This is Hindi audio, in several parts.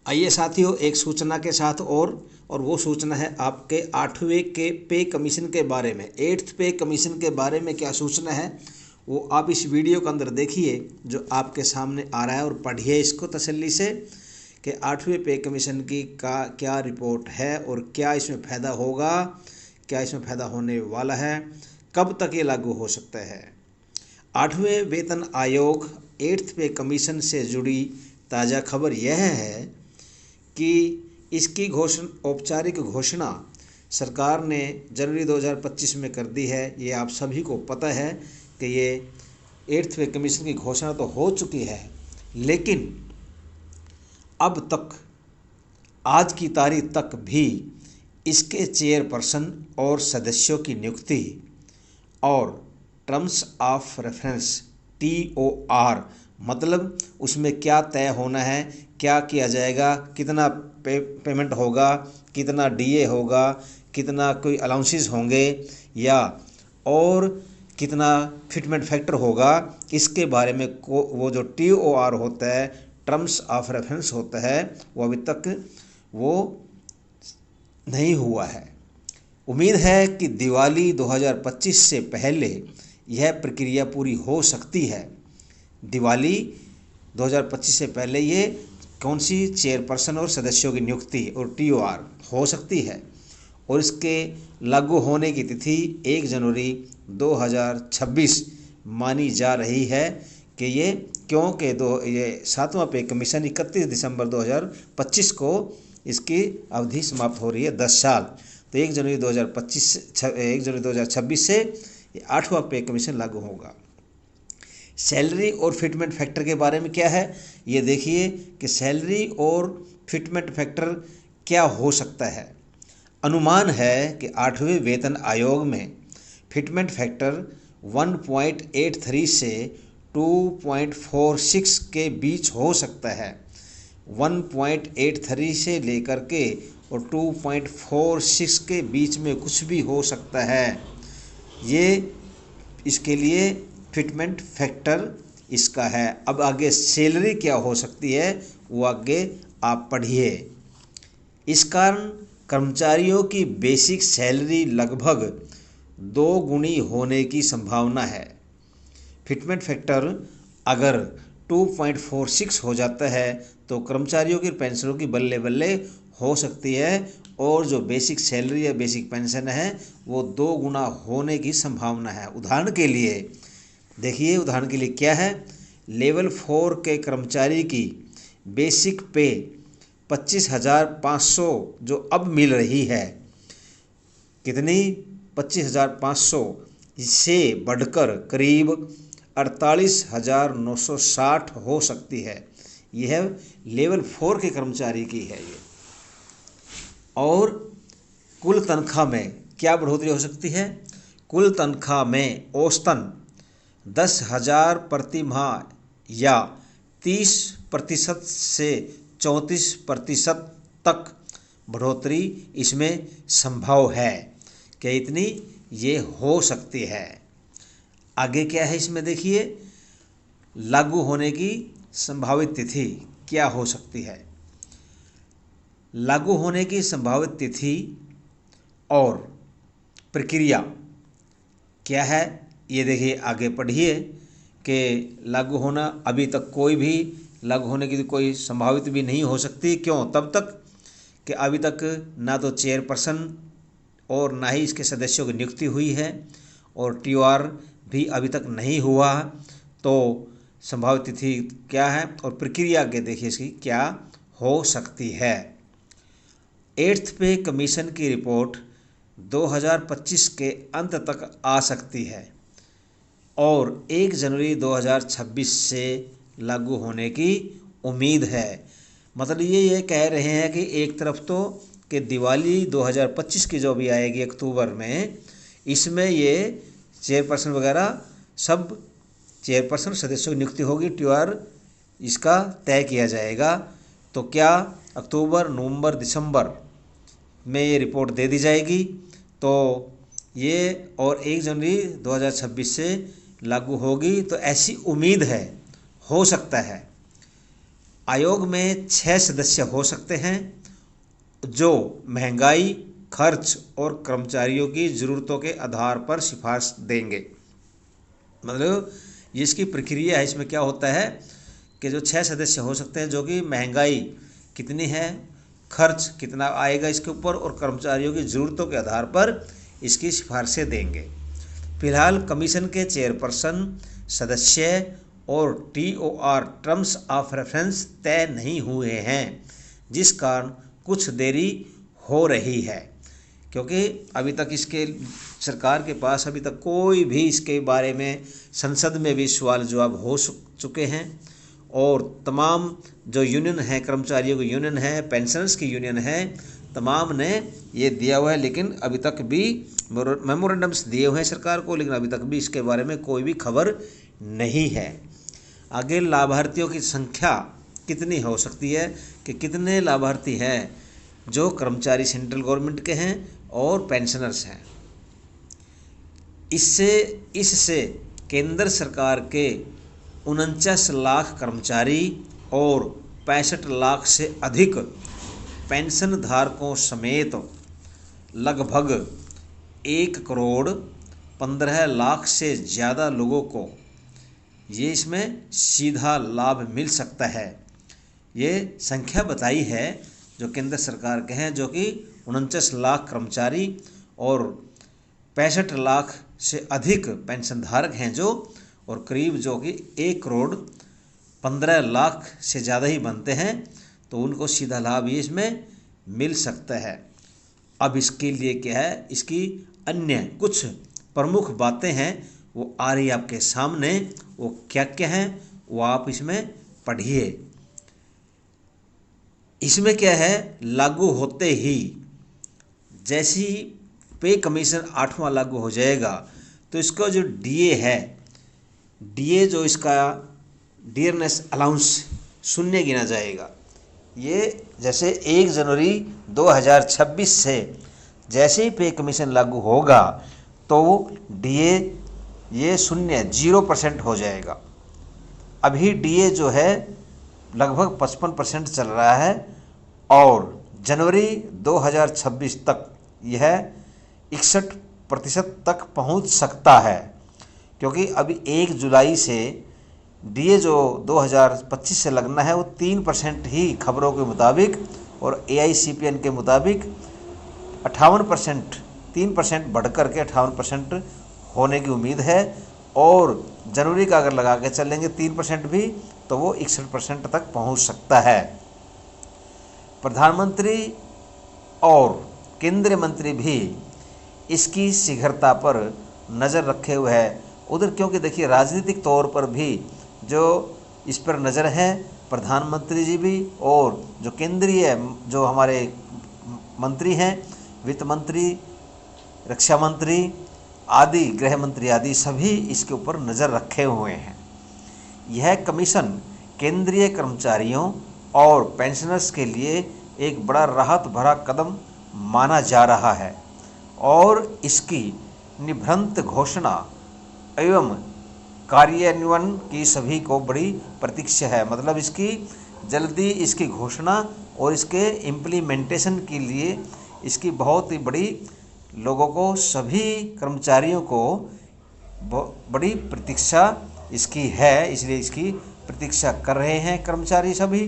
आइए साथियों, एक सूचना के साथ और वो सूचना है आपके 8वें के पे कमीशन के बारे में। 8th पे कमीशन के बारे में क्या सूचना है वो आप इस वीडियो के अंदर देखिए जो आपके सामने आ रहा है, और पढ़िए इसको तसल्ली से कि 8वें पे कमीशन की का क्या रिपोर्ट है और क्या इसमें फ़ायदा होगा, क्या इसमें फ़ायदा होने वाला है, कब तक ये लागू हो सकता है। 8वें वेतन आयोग 8th पे कमीशन से जुड़ी ताज़ा खबर यह है कि इसकी औपचारिक घोषणा सरकार ने जनवरी 2025 में कर दी है। ये आप सभी को पता है कि ये 8th पे कमीशन की घोषणा तो हो चुकी है, लेकिन अब तक आज की तारीख तक भी इसके चेयरपर्सन और सदस्यों की नियुक्ति और टर्म्स ऑफ रेफरेंस TOR मतलब उसमें क्या तय होना है, क्या किया जाएगा, कितना पेमेंट होगा, कितना DA होगा, कितना कोई अलाउंसेस होंगे या और कितना फिटमेंट फैक्टर होगा, इसके बारे में वो जो TOR होता है, टर्म्स ऑफ रेफरेंस होता है, वो अभी तक वो नहीं हुआ है। उम्मीद है कि दिवाली 2025 से पहले यह प्रक्रिया पूरी हो सकती है। दिवाली 2025 से पहले ये कौन सी चेयरपर्सन और सदस्यों की नियुक्ति और TOR हो सकती है, और इसके लागू होने की तिथि 1 जनवरी 2026 मानी जा रही है कि ये क्योंकि ये 7वां पे कमीशन 31 दिसंबर 2025 को इसकी अवधि समाप्त हो रही है, 10 साल। तो 1 जनवरी 2026 से 8वां पे कमीशन लागू होगा। सैलरी और फिटमेंट फैक्टर के बारे में क्या है ये देखिए कि सैलरी और फिटमेंट फैक्टर क्या हो सकता है। अनुमान है कि 8वें वेतन आयोग में फिटमेंट फैक्टर 1.83 से 2.46 के बीच हो सकता है। 1.83 से लेकर के और 2.46 के बीच में कुछ भी हो सकता है। ये इसके लिए फिटमेंट फैक्टर इसका है। अब आगे सैलरी क्या हो सकती है वो आगे आप पढ़िए। इस कारण कर्मचारियों की बेसिक सैलरी लगभग 2 गुनी होने की संभावना है। फिटमेंट फैक्टर अगर 2.46 हो जाता है तो कर्मचारियों की पेंशनों की बल्ले बल्ले हो सकती है, और जो बेसिक सैलरी या बेसिक पेंशन है वो 2 गुना होने की संभावना है। उदाहरण के लिए देखिए, उदाहरण के लिए क्या है, लेवल 4 के कर्मचारी की बेसिक पे 25,500 जो अब मिल रही है, कितनी 25,500 से बढ़कर करीब 48,960 हो सकती है। यह लेवल 4 के कर्मचारी की है ये। और कुल तनख्वाह में क्या बढ़ोतरी हो सकती है, कुल तनख्वाह में औसतन 10,000 प्रति माह या 30% से 34% तक बढ़ोतरी इसमें संभव है कि इतनी ये हो सकती है। आगे क्या है इसमें देखिए, लागू होने की संभावित तिथि क्या हो सकती है। लागू होने की संभावित तिथि और प्रक्रिया क्या है ये देखिए, आगे पढ़िए कि लागू होना अभी तक कोई भी लागू होने की कोई संभावित भी नहीं हो सकती। क्यों? तब तक कि अभी तक ना तो चेयरपर्सन और ना ही इसके सदस्यों की नियुक्ति हुई है, और TOR भी अभी तक नहीं हुआ। तो संभावित तिथि क्या है और प्रक्रिया आगे देखिए इसकी क्या हो सकती है। 8th पे कमीशन की रिपोर्ट 2025 के अंत तक आ सकती है और 1 जनवरी 2026 से लागू होने की उम्मीद है। मतलब ये कह रहे हैं कि एक तरफ तो कि दिवाली 2025 की जो भी आएगी अक्टूबर में, इसमें ये चेयरपर्सन वगैरह सब चेयरपर्सन सदस्यों की नियुक्ति होगी, TOR इसका तय किया जाएगा। तो क्या अक्टूबर, नवंबर, दिसंबर में ये रिपोर्ट दे दी जाएगी, तो ये और 1 जनवरी 2026 से लागू होगी। तो ऐसी उम्मीद है, हो सकता है आयोग में 6 सदस्य हो सकते हैं जो महंगाई, खर्च और कर्मचारियों की ज़रूरतों के आधार पर सिफारिश देंगे। मतलब ये इसकी प्रक्रिया है। इसमें क्या होता है कि जो 6 सदस्य हो सकते हैं जो कि महंगाई कितनी है, खर्च कितना आएगा इसके ऊपर और कर्मचारियों की ज़रूरतों के आधार पर इसकी सिफारिशें देंगे। फिलहाल कमीशन के चेयरपर्सन, सदस्य और TOR टर्म्स ऑफ रेफरेंस तय नहीं हुए हैं, जिस कारण कुछ देरी हो रही है, क्योंकि अभी तक इसके सरकार के पास अभी तक कोई भी इसके बारे में संसद में भी सवाल जवाब हो चुके हैं और तमाम जो यूनियन है, कर्मचारियों की यूनियन है, पेंशनर्स की यूनियन है, तमाम ने ये दिया हुआ है, लेकिन अभी तक भी मेमोरेंडम्स दिए हुए हैं सरकार को, लेकिन अभी तक भी इसके बारे में कोई भी खबर नहीं है। आगे लाभार्थियों की संख्या कितनी हो सकती है कि कितने लाभार्थी हैं जो कर्मचारी सेंट्रल गवर्नमेंट के हैं और पेंशनर्स हैं। इससे केंद्र सरकार के 49 लाख कर्मचारी और 65 लाख से अधिक पेंशन धारकों समेत लगभग 1 करोड़ 15 लाख से ज़्यादा लोगों को ये इसमें सीधा लाभ मिल सकता है। ये संख्या बताई है जो केंद्र सरकार के हैं, जो कि 49 लाख कर्मचारी और 65 लाख से अधिक पेंशन धारक हैं जो, और करीब जो कि 1 करोड़ 15 लाख से ज़्यादा ही बनते हैं, तो उनको सीधा लाभ ये इसमें मिल सकता है। अब इसके लिए क्या है, इसकी अन्य कुछ प्रमुख बातें हैं वो आ रही आपके सामने। वो क्या क्या हैं वो आप इसमें पढ़िए। इसमें क्या है, लागू होते ही जैसी पे कमीशन 8वां लागू हो जाएगा तो इसका जो DA है, DA जो इसका डियरनेस अलाउंस शून्य गिना जाएगा। ये जैसे 1 जनवरी 2026 से जैसे ही पे कमीशन लागू होगा तो DA ये 0% हो जाएगा। अभी DA जो है लगभग 55% चल रहा है और जनवरी 2026 तक यह 61% तक पहुंच सकता है, क्योंकि अभी 1 जुलाई से DA जो 2025 से लगना है वो 3% ही खबरों के मुताबिक और AICPN के मुताबिक 58%, 3% बढ़कर के 58% होने की उम्मीद है। और जनवरी का अगर लगा के चलेंगे 3% भी तो वो 61% तक पहुंच सकता है। प्रधानमंत्री और केंद्रीय मंत्री भी इसकी शीघ्रता पर नज़र रखे हुए हैं उधर, क्योंकि देखिए राजनीतिक तौर पर भी जो इस पर नज़र है, प्रधानमंत्री जी भी और जो केंद्रीय जो हमारे मंत्री हैं, वित्त मंत्री, रक्षा मंत्री आदि, गृह मंत्री आदि, सभी इसके ऊपर नज़र रखे हुए हैं। यह कमीशन केंद्रीय कर्मचारियों और पेंशनर्स के लिए एक बड़ा राहत भरा कदम माना जा रहा है और इसकी निभृत घोषणा एवं कार्यान्वयन की सभी को बड़ी प्रतीक्षा है। मतलब इसकी जल्दी इसकी घोषणा और इसके इम्प्लीमेंटेशन के लिए इसकी बहुत ही बड़ी, लोगों को, सभी कर्मचारियों को बड़ी प्रतीक्षा इसकी है, इसलिए इसकी प्रतीक्षा कर रहे हैं कर्मचारी सभी।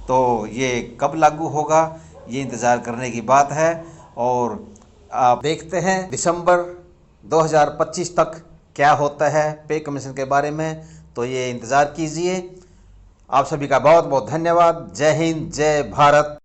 तो ये कब लागू होगा ये इंतज़ार करने की बात है और आप देखते हैं दिसंबर 2025 तक क्या होता है पे कमीशन के बारे में, तो ये इंतज़ार कीजिए। आप सभी का बहुत बहुत धन्यवाद। जय हिंद, जय भारत।